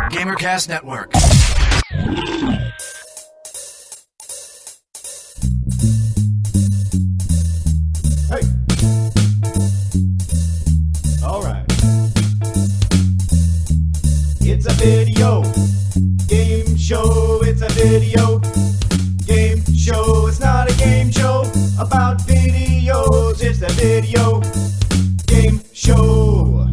GamerCast Network. Hey. All right. It's a video game show. It's a video game show. It's not a game show about videos. It's a video game show.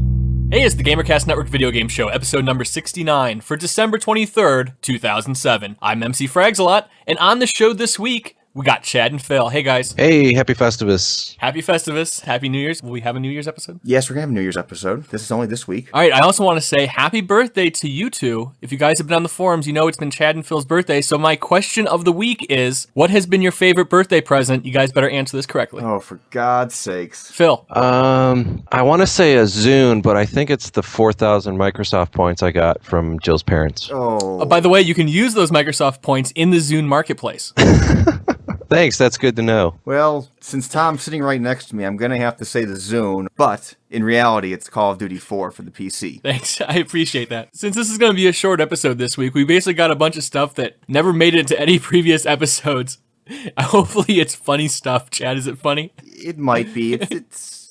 Hey, it's the GamerCast Network Video Game Show, episode number 69 for December 23rd, 2007. I'm MC Fragsalot, and on the show this week, we got Chad and Phil. Hey, guys. Hey, happy Festivus. Happy Festivus. Happy New Year's. Will we have a New Year's episode? Yes, we're going to have a New Year's episode. This is only this week. All right, I also want to say happy birthday to you two. If you guys have been on the forums, you know it's been Chad and Phil's birthday. So my question of the week is, what has been your favorite birthday present? You guys better answer this correctly. Oh, for God's sakes. Phil. I want to say a Zune, but I think it's the 4,000 Microsoft points I got from Jill's parents. Oh. By the way, you can use those Microsoft points in the Zune marketplace. Thanks, that's good to know. Well, since Tom's sitting right next to me, I'm going to have to say the Zune, but in reality, it's Call of Duty 4 for the PC. Thanks, I appreciate that. Since this is going to be a short episode this week, we basically got a bunch of stuff that never made it into any previous episodes. Hopefully it's funny stuff. Chad, is it funny? It might be.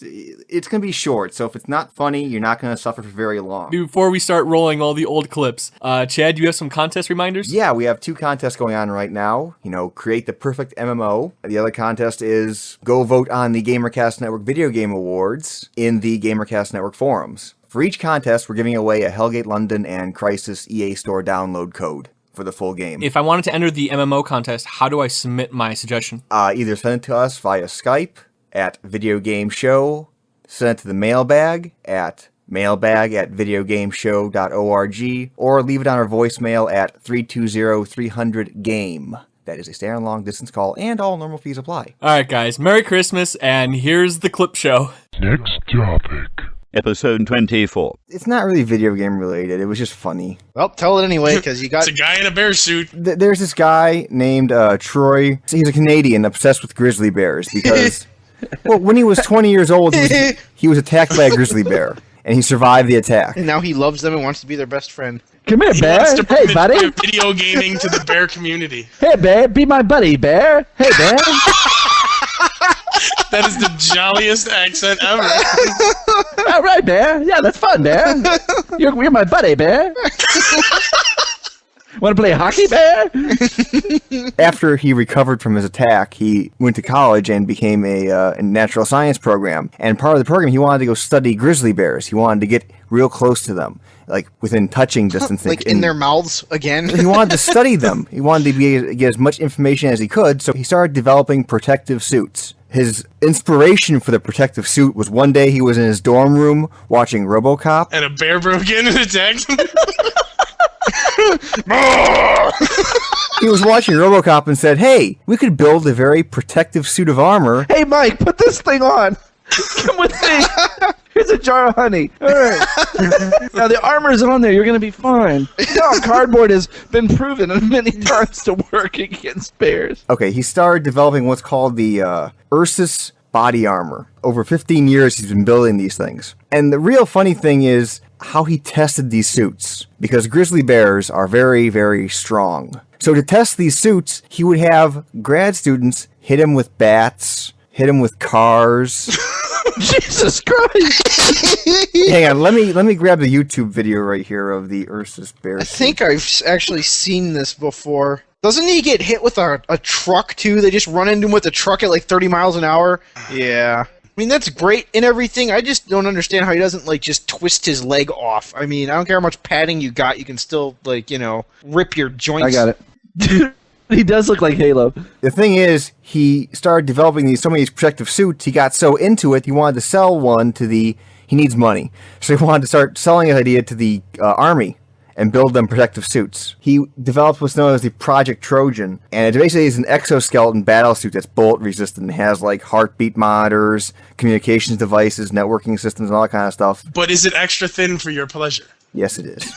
It's going to be short, so if it's not funny, you're not going to suffer for very long. Before we start rolling all the old clips, Chad, do you have some contest reminders? Yeah, we have two contests going on right now. Create the perfect MMO. The other contest is go vote on the GamerCast Network Video Game Awards in the GamerCast Network forums. For each contest, we're giving away a Hellgate London and Crysis EA Store download code for the full game. If I wanted to enter the MMO contest, how do I submit my suggestion? Either send it to us via Skype at Video Game Show, send it to the mailbag at videogameshow.org, or leave it on our voicemail at 320-300-GAME. That is a standard long-distance call, and all normal fees apply. All right, guys, Merry Christmas, and here's the clip show. Next topic. Episode 24. It's not really video game related, it was just funny. Well, tell it anyway, because you got... It's a guy in a bear suit. There's this guy named Troy. He's a Canadian obsessed with grizzly bears because... Well, when he was 20 years old, he was attacked by a grizzly bear, and he survived the attack. And now he loves them and wants to be their best friend. Come here, He bear. wants to Hey, permit buddy. video gaming to the bear community. Hey, bear. Be my buddy, bear. Hey, bear. That is the jolliest accent ever. All right, bear. Yeah, that's fun, bear. You're my buddy, bear. Want to play hockey, bear? After he recovered from his attack, he went to college and became a natural science program. And part of the program, he wanted to go study grizzly bears. He wanted to get real close to them, like within touching distance. Like in their mouths again? He wanted to study them. He wanted to get as much information as he could, so he started developing protective suits. His inspiration for the protective suit was one day he was in his dorm room watching RoboCop. And a bear broke in and attacked him. He was watching RoboCop and said, "Hey, we could build a very protective suit of armor." Hey, Mike, put this thing on. Come with me. Here's a jar of honey. All right. Now, the armor's on there. You're going to be fine. No, cardboard has been proven many times to work against bears. Okay, he started developing what's called the Ursus body armor. Over 15 years, he's been building these things. And the real funny thing is how he tested these suits, because grizzly bears are very, very strong. So to test these suits, he would have grad students hit him with bats, hit him with cars. Jesus Christ! Hang on, let me grab the YouTube video right here of the Ursus bear. I think I've actually seen this before. Doesn't he get hit with a truck, too? They just run into him with a truck at like 30 miles an hour? Yeah. I mean, that's great and everything. I just don't understand how he doesn't, like, just twist his leg off. I mean, I don't care how much padding you got. You can still, like, rip your joints. I got it. Dude, he does look like Halo. The thing is, he started developing so many of these protective suits. He got so into it, he wanted to sell one to he needs money. So he wanted to start selling his idea to the army and build them protective suits. He developed what's known as the Project Trojan, and it basically is an exoskeleton battle suit that's bullet resistant. It has like heartbeat monitors, communications devices, networking systems, and all that kind of stuff. But is it extra thin for your pleasure? Yes, it is.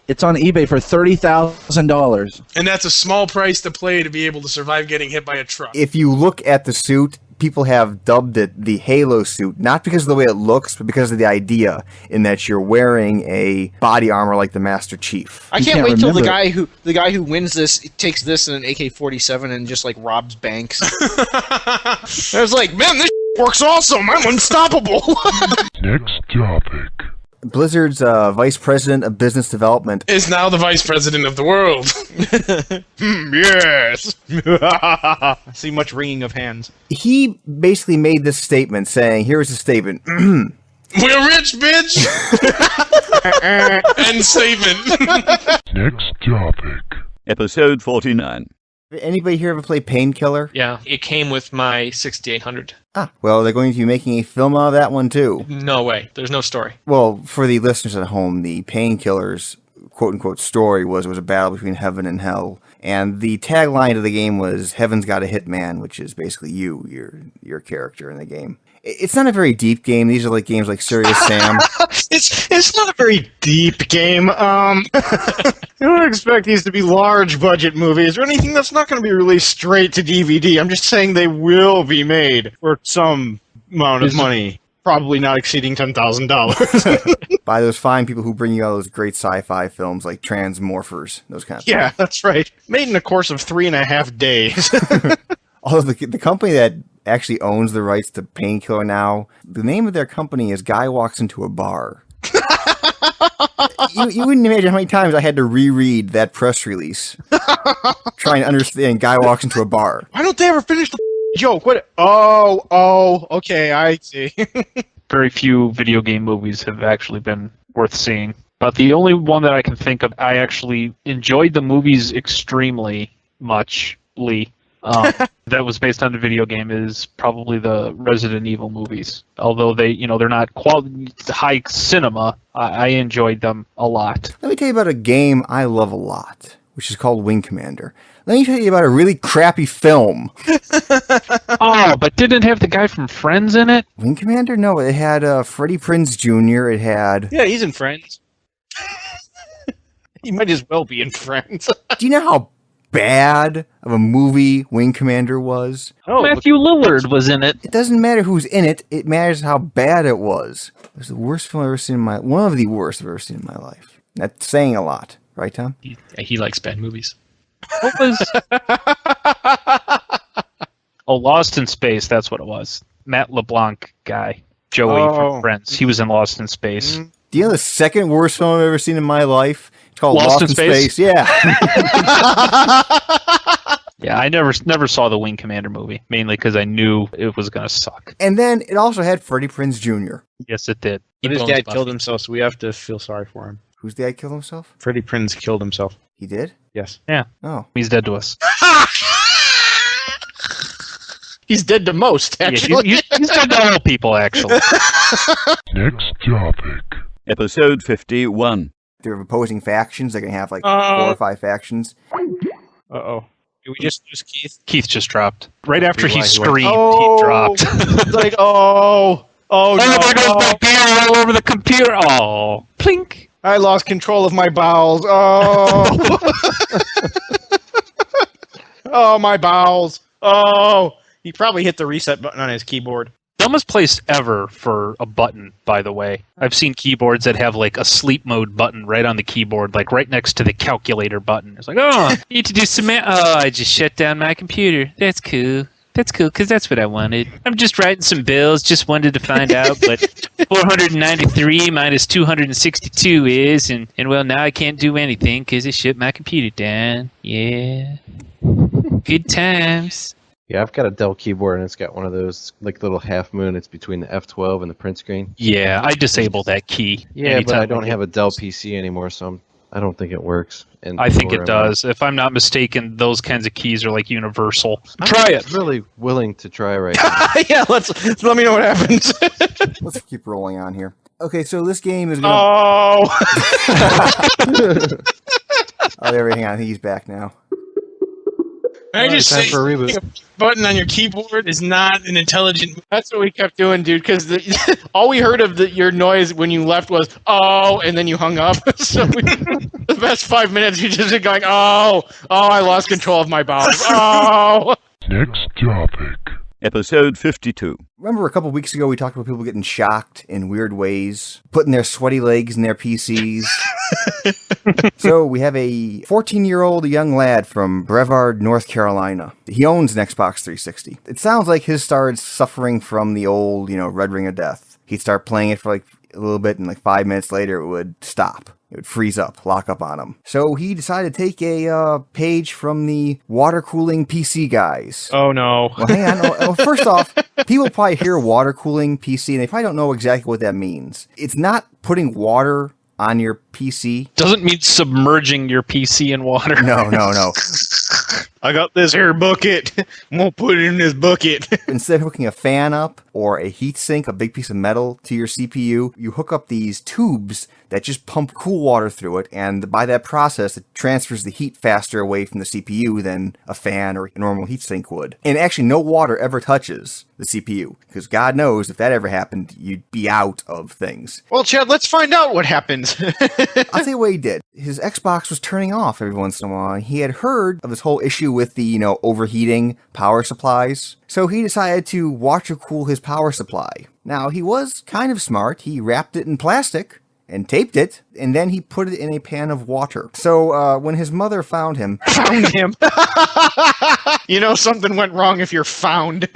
It's on eBay for $30,000. And that's a small price to pay to be able to survive getting hit by a truck. If you look at the suit, people have dubbed it the Halo suit, not because of the way it looks, but because of the idea in that you're wearing a body armor like the Master Chief. I can't wait till the guy who wins this takes this in an AK-47 and just like robs banks. I was like, man, this works awesome. I'm unstoppable. Next topic. Blizzard's vice president of business development Is now the vice president of the world. Yes. I see much wringing of hands. he basically made this statement saying, here's the statement. We're rich, bitch. End statement. Next topic. Episode 49. Anybody here ever play Painkiller? Yeah, it came with my 6800. Ah, well, they're going to be making a film out of that one too. No way. There's no story. Well, for the listeners at home, the Painkiller's quote-unquote story was a battle between heaven and hell. And the tagline of the game was, Heaven's got a hitman, which is basically your character in the game. It's not a very deep game. These are like games like Serious Sam. It's not a very deep game. You don't expect these to be large budget movies or anything that's not going to be released straight to DVD. I'm just saying they will be made for some amount of money, probably not exceeding $10,000. By those fine people who bring you all those great sci-fi films like Transmorphers, those kind of Yeah, that's right. Made in a course of 3.5 days. Although the company that actually owns the rights to Painkiller now, the name of their company is Guy Walks Into a Bar. You wouldn't imagine how many times I had to reread that press release trying to understand Guy Walks Into a Bar. Why don't they ever finish the joke? What? Oh, okay, I see. Very few video game movies have actually been worth seeing. But the only one that I can think of, I actually enjoyed the movies extremely muchly. That was based on the video game is probably the Resident Evil movies. Although they're not high cinema, I enjoyed them a lot. Let me tell you about a game I love a lot, which is called Wing Commander. Let me tell you about a really crappy film. Oh, but didn't it have the guy from Friends in it? Wing Commander? No, it had Freddie Prinze Jr. It had... Yeah, he's in Friends. He might as well be in Friends. Do you know how bad of a movie Wing Commander was? Matthew Lillard was in it. It doesn't matter who's in it. It matters how bad it was. It was the worst film I've ever seen in my... One of the worst I've ever seen in my life. That's saying a lot. Right, Tom? He likes bad movies. What was... Lost in Space, that's what it was. Matt LeBlanc guy. Joey from Friends. He was in Lost in Space. Do you know the second worst film I've ever seen in my life? It's called Lost in Space. Yeah. Yeah, I never saw the Wing Commander movie, mainly because I knew it was going to suck. And then it also had Freddie Prinze Jr. Yes, it did. But his dad killed himself, so we have to feel sorry for him. Whose dad killed himself? Freddie Prinze killed himself. He did? Yes. Yeah. Oh. He's dead to us. He's dead to most, actually. Yeah, he's dead to all people, actually. Next topic. Episode 51. They're opposing factions. They're going to have like 4 or 5 factions. Uh-oh. Did we just lose Keith? Keith just dropped. Right after he screamed, he dropped. It's like, oh no. My beer all over the computer. Oh, plink. I lost control of my bowels. Oh. Oh, my bowels. Oh. He probably hit the reset button on his keyboard. Dumbest place ever for a button, by the way. I've seen keyboards that have like a sleep mode button right on the keyboard, like right next to the calculator button. It's like, oh, need to do some I just shut down my computer. That's cool. That's cool, because that's what I wanted. I'm just writing some bills, just wanted to find out what 493 minus 262 is, and well, now I can't do anything because I shut my computer down. Yeah. Good times. Yeah, I've got a Dell keyboard, and it's got one of those like little half moon. It's between the F12 and the print screen. Yeah, I disable that key. Yeah, but I don't have a Dell PC anymore, so I don't think it works. And I think it does. If I'm not mistaken, those kinds of keys are like universal. Try it. I'm really willing to try right now. Yeah, let me know what happens. Let's keep rolling on here. Okay, so this game is going to... Oh, there we hang on. I think he's back now. I just time say for a reboot. a button on your keyboard is not an intelligent. That's what we kept doing, dude, because all we heard of your noise when you left was, oh, and then you hung up. So the best 5 minutes, you just been going, oh, I lost control of my bowels. Oh. Next topic. Episode 52. Remember a couple weeks ago we talked about people getting shocked in weird ways, putting their sweaty legs in their PCs? So we have a 14-year-old young lad from Brevard, North Carolina. He owns an Xbox 360. It sounds like his started suffering from the old, Red Ring of Death. He'd start playing it for like a little bit, and like 5 minutes later it would stop. It would freeze up, lock up on him. So he decided to take a page from the water cooling PC guys. Oh no. Well, hang on. Well, first off, people probably hear water cooling PC and they probably don't know exactly what that means. It's not putting water on your PC. Doesn't mean submerging your PC in water. No. I got this here bucket. I'm gonna put it in this bucket. Instead of hooking a fan up or a heatsink, a big piece of metal to your CPU, you hook up these tubes that just pump cool water through it, and by that process, it transfers the heat faster away from the CPU than a fan or a normal heatsink would. And actually, no water ever touches the CPU, because God knows if that ever happened, you'd be out of things. Well, Chad, let's find out what happens. I'll tell you what he did. His Xbox was turning off every once in a while. He had heard of this whole issue with the, overheating power supplies. So he decided to water cool his power supply. Now, he was kind of smart. He wrapped it in plastic and taped it, and then he put it in a pan of water. So when his mother found him... Something went wrong if you're found.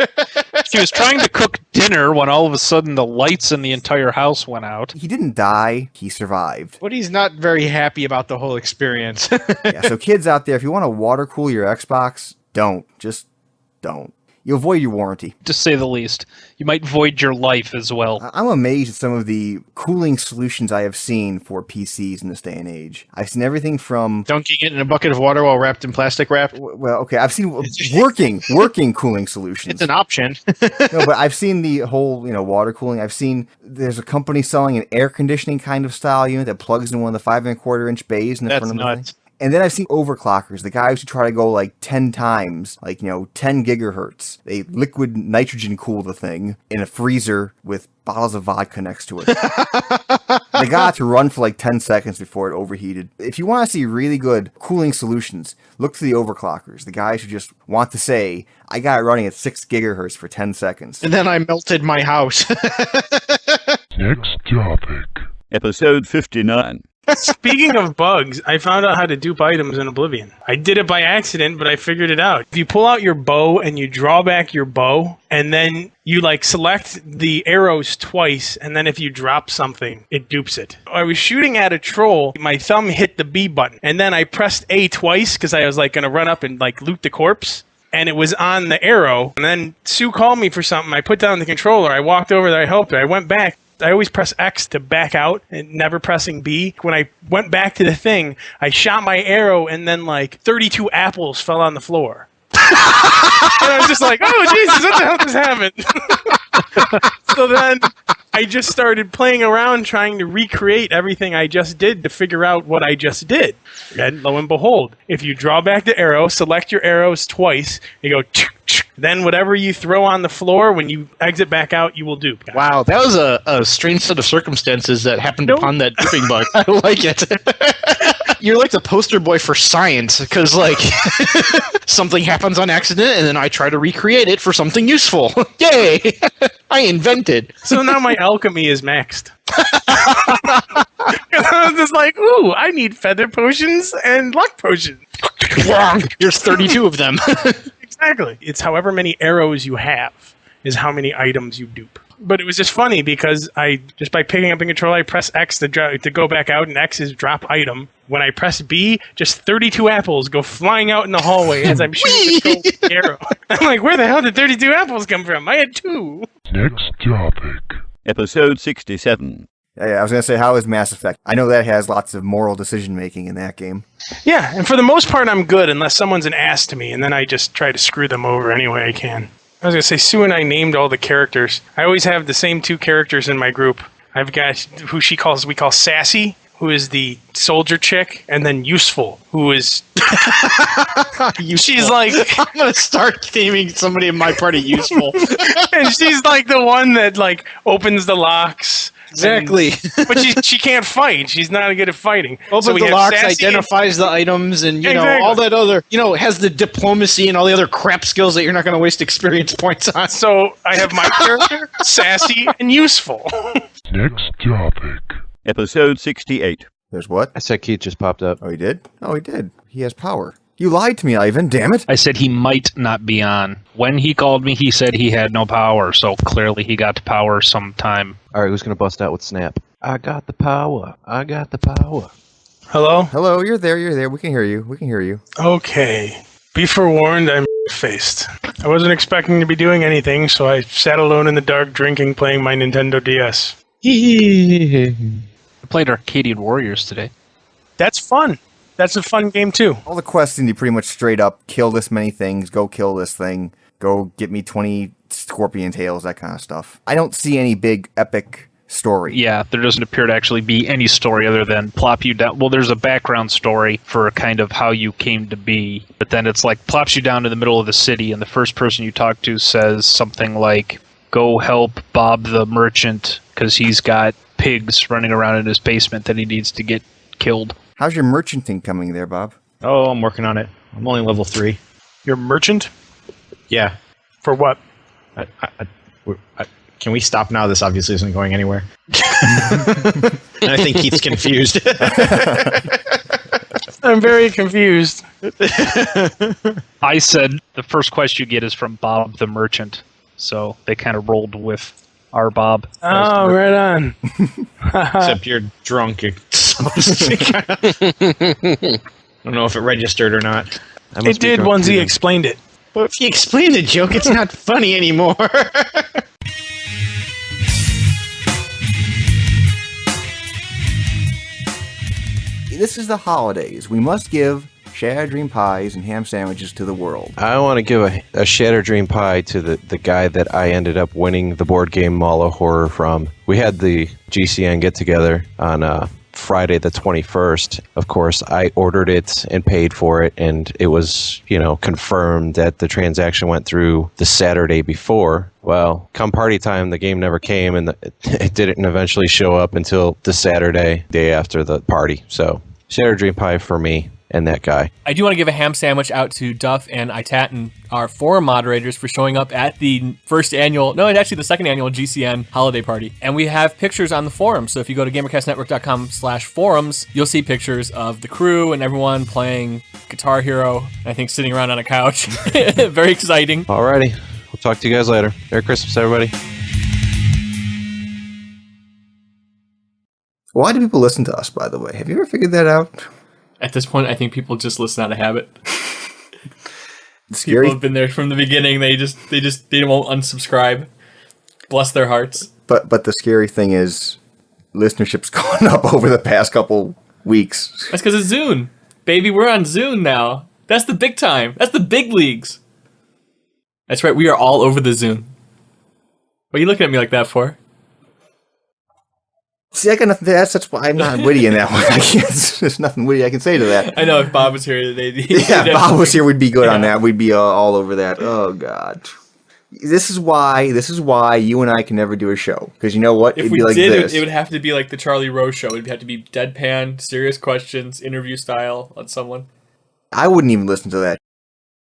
He was trying to cook dinner when all of a sudden the lights in the entire house went out. He didn't die. He survived. But he's not very happy about the whole experience. Yeah, so kids out there, if you want to water cool your Xbox, don't. Just don't. You'll void your warranty. To say the least. You might void your life as well. I'm amazed at some of the cooling solutions I have seen for PCs in this day and age. I've seen everything from... Dunking it in a bucket of water while wrapped in plastic wrap? Well, okay, I've seen working cooling solutions. It's an option. No, but I've seen the whole, water cooling. I've seen there's a company selling an air conditioning kind of style unit that plugs in one of the 5.25-inch bays in the front of the thing. And then I've seen overclockers, the guys who try to go like 10 times, 10 gigahertz. They liquid nitrogen cool the thing in a freezer with bottles of vodka next to it. They got it to run for like 10 seconds before it overheated. If you want to see really good cooling solutions, look to the overclockers, the guys who just want to say, I got it running at 6 gigahertz for 10 seconds. And then I melted my house. Next topic. Episode 59. Speaking of bugs, I found out how to dupe items in Oblivion. I did it by accident, but I figured it out. If you pull out your bow and you draw back your bow, and then you select the arrows twice, and then if you drop something, it dupes it. I was shooting at a troll, my thumb hit the B button, and then I pressed A twice because I was going to run up and loot the corpse. And it was on the arrow. And then Sue called me for something. I put down the controller. I walked over there. I helped her. I went back. I always press X to back out and never pressing B. When I went back to the thing, I shot my arrow and then 32 apples fell on the floor. And I was just like, oh, Jesus, what the hell just happened? So then I just started playing around trying to recreate everything I just did to figure out what I just did. And lo and behold, if you draw back the arrow, select your arrows twice, you go, then whatever you throw on the floor, when you exit back out, you will dupe. Wow, that was a strange set of circumstances that happened upon that duping bug. I like it. You're like the poster boy for science, because something happens on accident, and then I try to recreate it for something useful. Yay! I invented. So now my alchemy is maxed. I was just like, ooh, I need feather potions and luck potions. Wrong. There's 32 of them. Exactly. It's however many arrows you have is how many items you dupe. But it was just funny because just by picking up a controller, I press X to go back out, and X is drop item. When I press B, just 32 apples go flying out in the hallway as I'm shooting the arrow. I'm like, where the hell did 32 apples come from? I had 2. Next topic. Episode 67. Yeah, I was going to say, how is Mass Effect? I know that has lots of moral decision-making in that game. Yeah, and for the most part, I'm good unless someone's an ass to me, and then I just try to screw them over any way I can. I was going to say, Sue and I named all the characters. I always have the same 2 characters in my group. I've got who we call Sassy, who is the soldier chick, and then Useful, who is... She's like... I'm going to start naming somebody in my party Useful. And she's the one that, opens the locks, Exactly. But she can't fight. She's not good at fighting. Opens So we the have locks, Sassy and- identifies the items, and you know Exactly. all that other. You know, has the diplomacy and all the other crap skills that you're not going to waste experience points on. So I have my character, sassy and useful. Next topic. Episode 68. There's what? I said Keith just popped up. Oh, he did? Oh, he did. He has power. You lied to me, Ivan. Damn it. I said he might not be on. When he called me, he said he had no power, so clearly he got to power sometime. All right, who's going to bust out with Snap? I got the power. I got the power. Hello? Hello, you're there. You're there. We can hear you. We can hear you. Okay. Be forewarned, I'm faced. I wasn't expecting to be doing anything, so I sat alone in the dark drinking, playing my Nintendo DS. I played Arcadian Warriors today. That's fun. That's a fun game, too. All the quests you pretty much straight up kill this many things, go kill this thing, go get me 20 scorpion tails, that kind of stuff. I don't see any big epic story. Yeah, there doesn't appear to actually be any story other than plop you down. Well, there's a background story for kind of how you came to be, but then it's like plops you down in the middle of the city, and the first person you talk to says something like, go help Bob the merchant, because he's got pigs running around in his basement that he needs to get killed. How's your merchanting coming there, Bob? Oh, I'm working on it. I'm only level 3. You're a merchant? Yeah. For what? Can we stop now? This obviously isn't going anywhere. And I think Keith's confused. I'm very confused. I said the first quest you get is from Bob the merchant, so they kind of rolled with our Bob. Oh, right on. Except you're drunk. I don't know if it registered or not. It did once he explained it. Well, if you explain the joke, it's not funny anymore. This is the holidays. We must give shattered dream pies and ham sandwiches to the world. I want to give a Shattered Dream Pie to the guy that I ended up winning the board game Mall of Horror from. We had the GCN get-together on Friday the 21st. Of course, I ordered it and paid for it, and it was, confirmed that the transaction went through the Saturday before. Well, come party time, the game never came, and it didn't eventually show up until the Saturday, day after the party. So, Shattered Dream Pie for me and that guy. I do want to give a ham sandwich out to Duff and Itaten, our forum moderators, for showing up at the the second annual GCN holiday party. And we have pictures on the forum. So if you go to gamercastnetwork.com/forums, you'll see pictures of the crew and everyone playing Guitar Hero, I think sitting around on a couch. Very exciting. Alrighty. We'll talk to you guys later. Merry Christmas, everybody. Why do people listen to us, by the way? Have you ever figured that out? At this point, I think people just listen out of habit. Scary. People have been there from the beginning. They won't unsubscribe. Bless their hearts. But the scary thing is, listenership's gone up over the past couple weeks. That's because it's Zune. Baby, we're on Zune now. That's the big time. That's the big leagues. That's right, we are all over the Zune. What are you looking at me like that for? See, I got nothing to add. That's why I'm not witty in that one. There's nothing witty I can say to that. I know if Bob was here, Yeah, if Bob was here, we'd be good on that. We'd be all over that. Oh God, this is why you and I can never do a show, because you know what? If It'd we be like did, this. it would have to be like the Charlie Rose show. It'd have to be deadpan, serious questions, interview style on someone. I wouldn't even listen to that